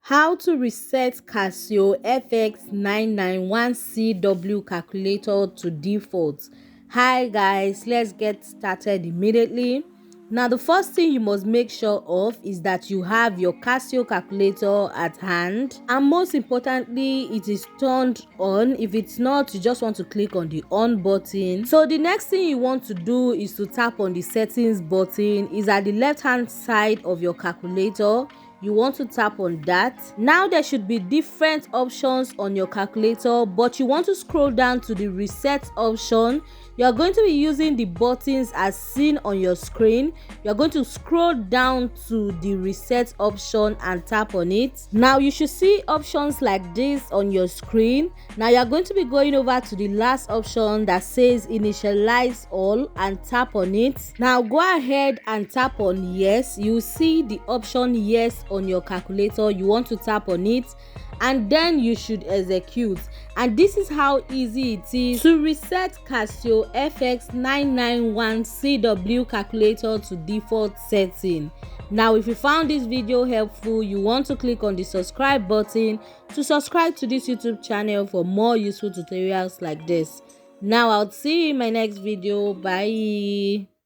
How to reset Casio fx-991CW calculator to default. Hi guys, let's get started immediately. Now the first thing you must make sure of is that you have your Casio calculator at hand, and most importantly it is turned on. If it's not, you just want to click on the on button. So the next thing you want to do is to tap on the settings button. It's at the left hand side of your calculator. You want to tap on that. Now there should be different options on your calculator, but you want to scroll down to the reset option. You're going to be using the buttons as seen on your screen. You're going to scroll down to the reset option and tap on it. Now you should see options like this on your screen. Now you're going to be going over to the last option that says initialize all and tap on it. Now go ahead and tap on yes. You see the option yes on your calculator. You want to tap on it and then you should execute. And this is how easy it is to reset Casio fx-991CW calculator to default setting. Now if you found this video helpful, you want to click on the subscribe button to subscribe to this YouTube channel for more useful tutorials like this. Now I'll see you in my next video. Bye.